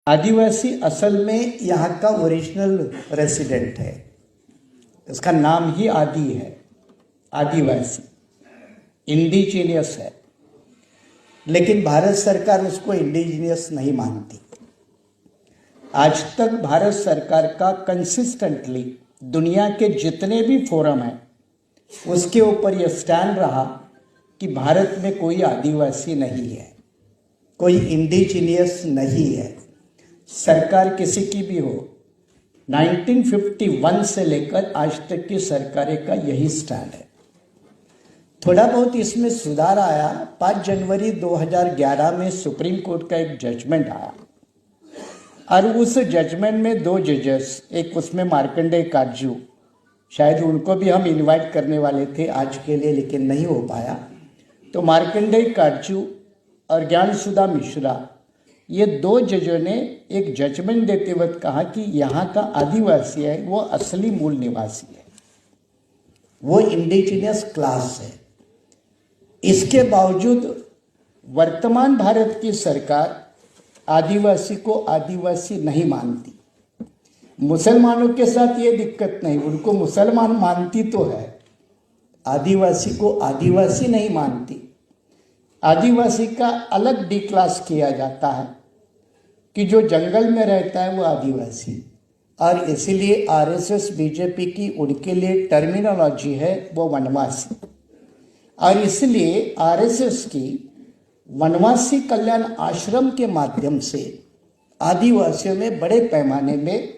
आदिवासी असल में यहाँ का ओरिजिनल रेसिडेंट है। इसका नाम ही आदि है, आदिवासी, इंडिजीनियस है। लेकिन भारत सरकार उसको इंडिजीनियस नहीं मानती। आज तक भारत सरकार का कंसिस्टेंटली दुनिया के जितने भी फोरम हैं उसके ऊपर यह स्टैंड रहा कि भारत में कोई आदिवासी नहीं है, कोई इंडिजीनियस नहीं है। सरकार किसी की भी हो, 1951 से लेकर आज तक की सरकारें का यही स्टैंड है। थोड़ा बहुत इसमें सुधार आया। 5 जनवरी 2011 में सुप्रीम कोर्ट का एक जजमेंट आया और उस जजमेंट में 2 जजेस, एक उसमें मार्कंडेय काटजू, शायद उनको भी हम इनवाइट करने वाले थे आज के लिए लेकिन नहीं हो पाया। तो मार्कंडेय काटजू और ज्ञानसुधा मिश्रा, ये 2 जजों ने एक जजमेंट देते वक्त कहा कि यहाँ का आदिवासी है वो असली मूल निवासी है, वो इंडिजिनियस क्लास है। इसके बावजूद वर्तमान भारत की सरकार आदिवासी को आदिवासी नहीं मानती। मुसलमानों के साथ ये दिक्कत नहीं, उनको मुसलमान मानती तो है, आदिवासी को आदिवासी नहीं मानती। आदिवासी का अलग डी क्लास किया जाता है कि जो जंगल में रहता है वो आदिवासी, और इसीलिए आरएसएस बीजेपी की उनके लिए टर्मिनोलॉजी है वो वनवासी। और इसलिए आरएसएस की वनवासी कल्याण आश्रम के माध्यम से आदिवासियों में बड़े पैमाने में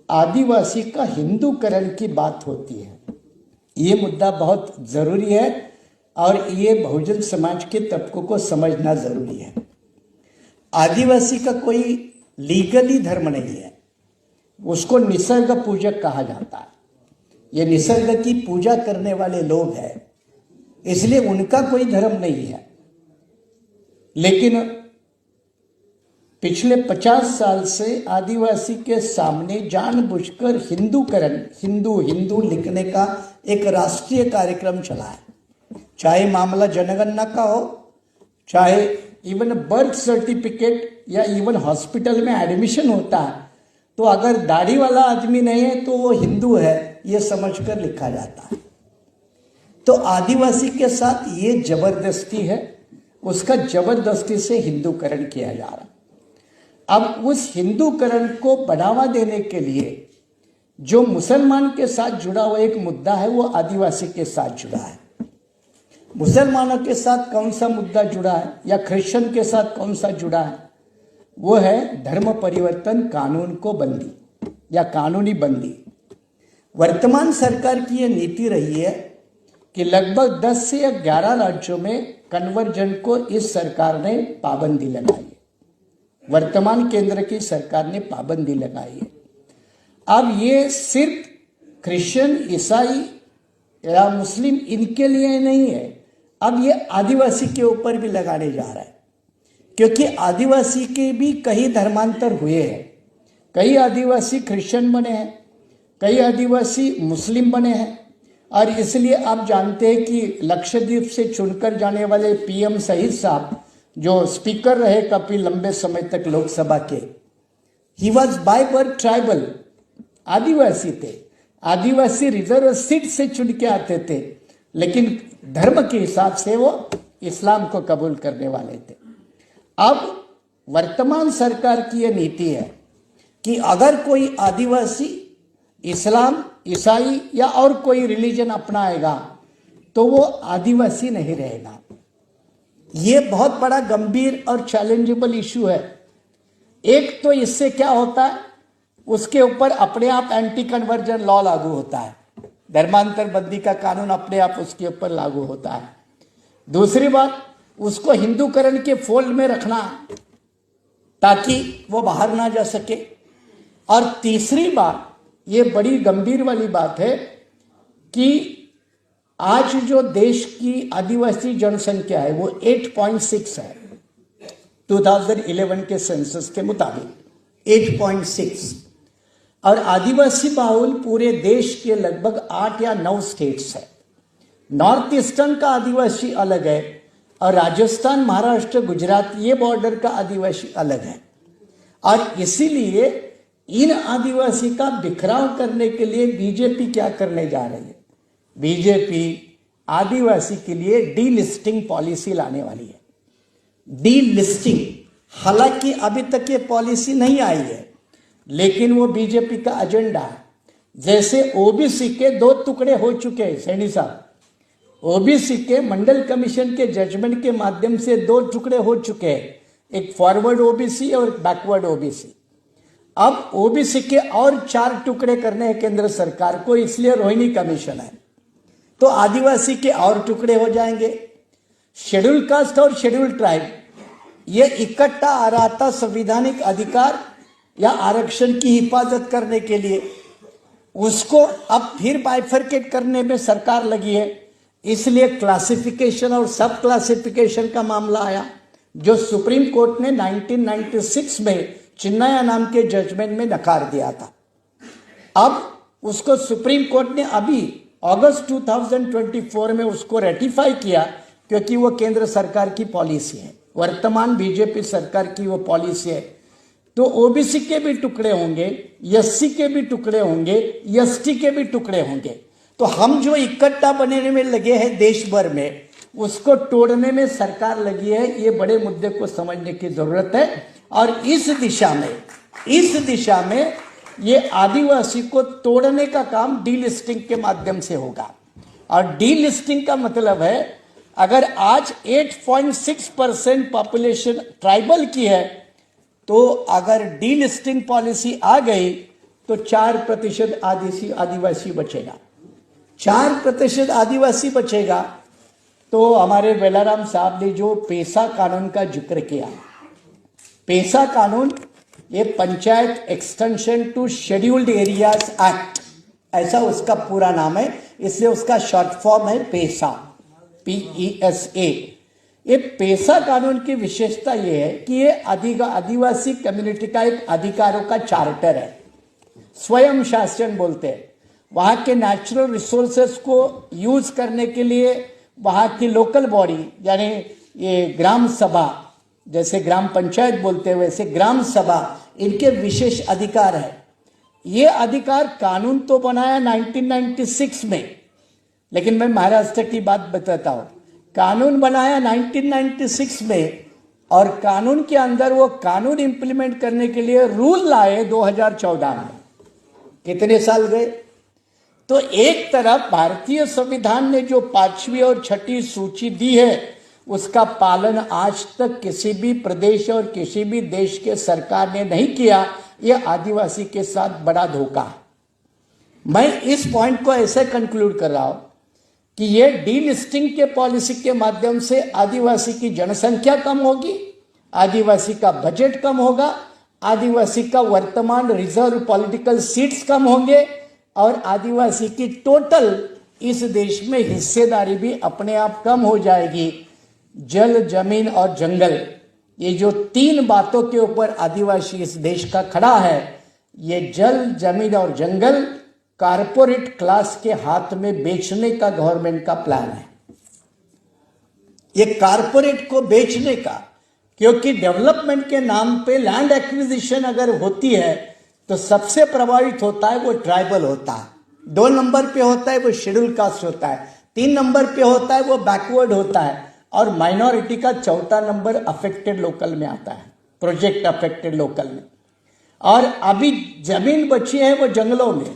आदिवासी का हिंदूकरण की बात होती है। ये मुद्दा बहुत ज़रूरी है और ये बहुजन समाज के तबकों को समझना ज़रूरी है। आदिवासी का कोई लीगली धर्म नहीं है, उसको निसर्ग पूजक कहा जाता है। ये निसर्ग की पूजा करने वाले लोग हैं, इसलिए उनका कोई धर्म नहीं है। लेकिन पिछले 50 साल से आदिवासी के सामने जानबूझकर हिंदूकरण, हिंदू हिंदू लिखने का एक राष्ट्रीय कार्यक्रम चला है। चाहे मामला जनगणना का हो, चाहे इवन बर्थ सर्टिफिकेट या इवन हॉस्पिटल में एडमिशन होता है तो अगर दाढ़ी वाला आदमी नहीं है तो वो हिंदू है, ये समझकर लिखा जाता है। तो आदिवासी के साथ ये जबरदस्ती है, उसका जबरदस्ती से हिंदूकरण किया जा रहा। अब उस हिंदूकरण को बढ़ावा देने के लिए जो मुसलमान के साथ जुड़ा हुआ एक मुद्दा है वो आदिवासी के साथ जुड़ा है। मुसलमानों के साथ कौन सा मुद्दा जुड़ा है या क्रिश्चियन के साथ कौन सा जुड़ा है, वो है धर्म परिवर्तन कानून को बंदी या कानूनी बंदी। वर्तमान सरकार की यह नीति रही है कि लगभग 10 से 11 राज्यों में कन्वर्जन को इस सरकार ने पाबंदी लगाई है। वर्तमान केंद्र की सरकार ने पाबंदी लगाई है। अब ये सिर्फ क्रिश्चियन, ईसाई या मुस्लिम इनके लिए नहीं है, अब ये आदिवासी के ऊपर भी लगाने जा रहा है, क्योंकि आदिवासी के भी कई धर्मांतर हुए हैं। कई आदिवासी क्रिश्चियन बने हैं, कई आदिवासी मुस्लिम बने हैं, और इसलिए आप जानते हैं कि लक्षद्वीप से चुनकर जाने वाले पीएम शहीद साहब जो स्पीकर रहे काफी लंबे समय तक लोकसभा के, he was by birth tribal, आदिवासी थे। आदिवासी रिजर्व सीट से चुन के आते थे, लेकिन धर्म के हिसाब से वो इस्लाम को कबूल करने वाले थे। अब वर्तमान सरकार की यह नीति है कि अगर कोई आदिवासी इस्लाम, ईसाई या और कोई रिलीजन अपनाएगा तो वो आदिवासी नहीं रहेगा। ये बहुत बड़ा गंभीर और चैलेंजेबल इशू है। एक तो इससे क्या होता है, उसके ऊपर अपने आप एंटी कन्वर्जन लॉ लागू होता है, धर्मांतर बंदी का कानून अपने आप उसके ऊपर लागू होता है। दूसरी बात, उसको हिंदूकरण के फोल्ड में रखना ताकि वो बाहर ना जा सके। और तीसरी बात, ये बड़ी गंभीर वाली बात है कि आज जो देश की आदिवासी जनसंख्या है वो 8.6 है, 2011 के सेंसस के मुताबिक 8.6, और आदिवासी बाहुल पूरे देश के लगभग 8 या 9 स्टेट्स है। नॉर्थ ईस्टर्न का आदिवासी अलग है और राजस्थान, महाराष्ट्र, गुजरात ये बॉर्डर का आदिवासी अलग है। और इसीलिए इन आदिवासी का बिखराव करने के लिए बीजेपी क्या करने जा रही है? बीजेपी आदिवासी के लिए डीलिस्टिंग पॉलिसी लाने वाली है। डीलिस्टिंग, हालांकि अभी तक ये पॉलिसी नहीं आई है, लेकिन वो बीजेपी का एजेंडा है। जैसे ओबीसी के 2 टुकड़े हो चुके हैं सैनी साहब, ओबीसी के मंडल कमीशन के जजमेंट के माध्यम से 2 टुकड़े हो चुके हैं, एक फॉरवर्ड ओबीसी और बैकवर्ड ओबीसी। अब ओबीसी के और 4 टुकड़े करने हैं केंद्र सरकार को, इसलिए रोहिणी कमीशन है। तो आदिवासी के और टुकड़े हो जाएंगे। शेड्यूल कास्ट और शेड्यूल ट्राइब ये इकट्ठा आ रहा था संवैधानिक अधिकार या आरक्षण की हिफाजत करने के लिए, उसको अब फिर बाइफरकेट करने में सरकार लगी है। इसलिए क्लासिफिकेशन और सब क्लासिफिकेशन का मामला आया, जो सुप्रीम कोर्ट ने 1996 में चिन्नया नाम के जजमेंट में नकार दिया था। अब उसको सुप्रीम कोर्ट ने अभी अगस्त 2024 में उसको रेटिफाई किया, क्योंकि वो केंद्र सरकार की पॉलिसी है, वर्तमान बीजेपी सरकार की वो पॉलिसी है। तो ओबीसी के भी टुकड़े होंगे, एससी के भी टुकड़े होंगे, एसटी के भी टुकड़े होंगे। तो हम जो इकट्ठा बनने में लगे हैं देश भर में, उसको तोड़ने में सरकार लगी है। ये बड़े मुद्दे को समझने की जरूरत है। और इस दिशा में ये आदिवासी को तोड़ने का काम डीलिस्टिंग के माध्यम से होगा। और डीलिस्टिंग का मतलब है, अगर आज 8.6% पॉपुलेशन ट्राइबल की है, तो अगर डीलिस्टिंग पॉलिसी आ गई तो 4% आदिवासी बचेगा। 4% आदिवासी बचेगा। तो हमारे वेलाराम साहब ने जो पेसा कानून का जिक्र किया, पेसा कानून ये panchayat extension to scheduled areas act, ऐसा उसका पूरा नाम है, इसलिए उसका शॉर्ट फॉर्म है पेसा, PESA। ये पेसा कानून की विशेषता ये है कि ये आदिवासी कम्युनिटी का एक अधिकारों का चार्टर है, स्वयं शासन बोलते हैं। वहाँ के नेचुरल रिसोर्सेस को यूज करने के लिए वहाँ की लोकल बॉडी, यानी ये ग्राम सभा, जैसे ग्राम पंचायत बोलते हैं वैसे ग्राम सभा, इनके विशेष अधिकार है। ये अधिकार कानून तो बनाया 1996 में, लेकिन मैं महाराष्ट्र की बात बताता हूँ। कानून बनाया 1996 में, और कानून के अंदर वो कानून इंप्लीमेंट करने के लिए रूल लाए 2014 में। कितने साल गए? तो एक तरफ भारतीय संविधान ने जो 5वीं और 6ठी सूची दी है, उसका पालन आज तक किसी भी प्रदेश और किसी भी देश के सरकार ने नहीं किया। यह आदिवासी के साथ बड़ा धोखा है। मैं इस पॉइंट को ऐसे कंक्लूड कर रहा हूं कि ये डीलिस्टिंग के पॉलिसी के माध्यम से आदिवासी की जनसंख्या कम होगी, आदिवासी का बजट कम होगा, आदिवासी का वर्तमान रिजर्व पॉलिटिकल सीट्स कम होंगे, और आदिवासी की टोटल इस देश में हिस्सेदारी भी अपने आप कम हो जाएगी। जल, जमीन और जंगल, ये जो 3 बातों के ऊपर आदिवासी इस देश का खड़ा है, ये जल, जमीन और जंगल कारपोरेट क्लास के हाथ में बेचने का गवर्नमेंट का प्लान है। ये कारपोरेट को बेचने का, क्योंकि डेवलपमेंट के नाम पे लैंड एक्विजिशन अगर होती है तो सबसे प्रभावित होता है वो ट्राइबल होता है, 2 नंबर पे होता है वो शेड्यूल कास्ट होता है, 3 नंबर पे होता है वो बैकवर्ड होता है, और माइनॉरिटी का 4था नंबर अफेक्टेड लोकल में आता है, प्रोजेक्ट अफेक्टेड लोकल में। और अभी जमीन बची है वो जंगलों में,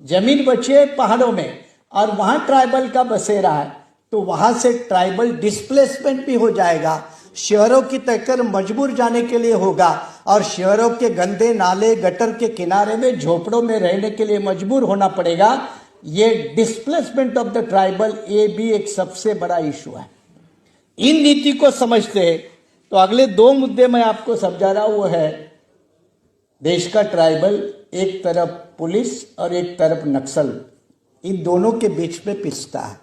जमीन बची है पहाड़ों में, और वहां ट्राइबल का बसेरा है, तो वहां से ट्राइबल डिस्प्लेसमेंट भी हो जाएगा। शहरों की तकर मजबूर जाने के लिए होगा, और शहरों के गंदे नाले गटर के किनारे में झोपड़ों में रहने के लिए मजबूर होना पड़ेगा। ये डिस्प्लेसमेंट ऑफ द ट्राइबल, ये भी एक सबसे बड़ा इशू है। इन नीति को समझते हैं तो अगले 2 मुद्दे मैं आपको समझा रहा हूं, वो है देश का ट्राइबल, एक तरफ पुलिस और एक तरफ नक्सल, इन दोनों के बीच में पिसता है।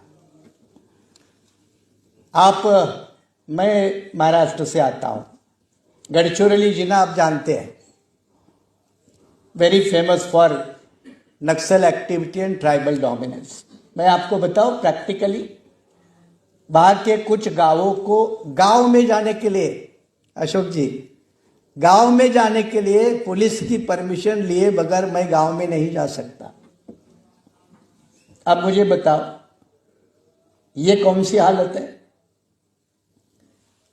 मैं महाराष्ट्र से आता हूं, गढ़चिरोली जिला आप जानते हैं, very famous for Naxal activity and tribal dominance. मैं आपको बताऊं प्रैक्टिकली, बाहर के कुछ गांवों को, गांव में जाने के लिए अशोक जी, गांव में जाने के लिए पुलिस की परमिशन लिए बगैर मैं गांव में नहीं जा सकता। अब मुझे बताओ ये कौन सी हालत है?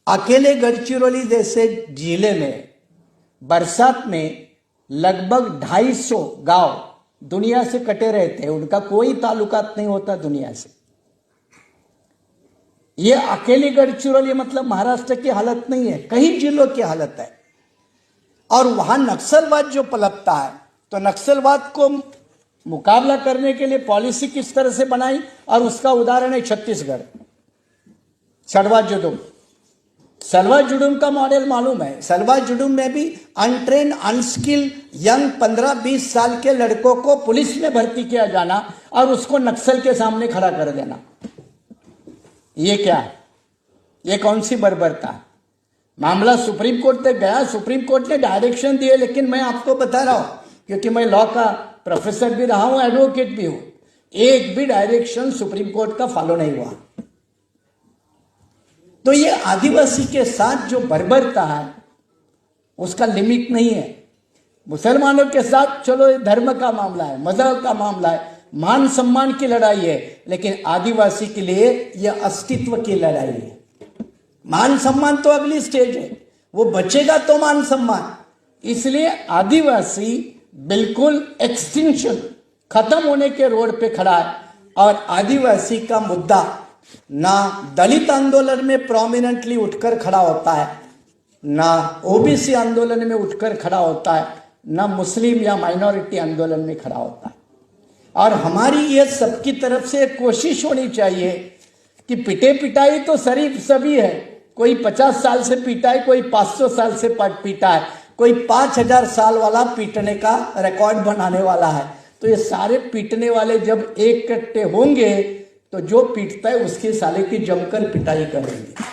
अकेले गढ़चिरौली जैसे जिले में बरसात में लगभग 250 गांव दुनिया से कटे रहते हैं, उनका कोई ताल्लुकात नहीं होता दुनिया से। ये अकेली गढ़चिरौली मतलब महाराष्ट्र की हालत नहीं है, कई जिलों की हालत है। और वहां नक्सलवाद जो पलपता है, तो नक्सलवाद को मुकाबला करने के लिए पॉलिसी किस तरह से बनाई, और उसका उदाहरण है छत्तीसगढ़। सलवा जुडुम, सलवा जुडुम का मॉडल मालूम है। सलवा जुडुम में भी अनट्रेन अनस्किल यंग 15-20 साल के लड़कों को पुलिस में भर्ती किया जाना और उसको नक्सल के सामने खड़ा कर देना। ये क्या है? ये कौन सी बर्बरता है? मामला सुप्रीम कोर्ट तक गया, सुप्रीम कोर्ट ने डायरेक्शन दिए, लेकिन मैं आपको बता रहा हूं क्योंकि मैं लॉ का प्रोफेसर भी रहा हूं, एडवोकेट भी हूं, एक भी डायरेक्शन सुप्रीम कोर्ट का फॉलो नहीं हुआ। तो ये आदिवासी के साथ जो बर्बरता है उसका लिमिट नहीं है। मुसलमानों के साथ चलो ये धर्म का मामला है, मजहब का मामला है, मान सम्मान की लड़ाई है, लेकिन आदिवासी के लिए यह अस्तित्व की लड़ाई है। मान सम्मान तो अगली स्टेज है, वो बचेगा तो मान सम्मान। इसलिए आदिवासी बिल्कुल एक्सटिंक्शन, खत्म होने के रोड पे खड़ा है। और आदिवासी का मुद्दा ना दलित आंदोलन में प्रोमिनेंटली उठकर खड़ा होता है, ना ओबीसी आंदोलन में उठकर खड़ा होता है, ना मुस्लिम या माइनॉरिटी आंदोलन में खड़ा होता है। और हमारी ये सबकी तरफ से कोशिश होनी चाहिए कि पिटे पिटाई तो शरीफ सभी है, कोई 50 साल से पीटा है, कोई 500 साल से पीटा है, कोई 5000 साल वाला पीटने का रिकॉर्ड बनाने वाला है। तो ये सारे पीटने वाले जब एक इकट्ठे होंगे तो जो पीटता है उसके साले की जमकर पिटाई करेंगे।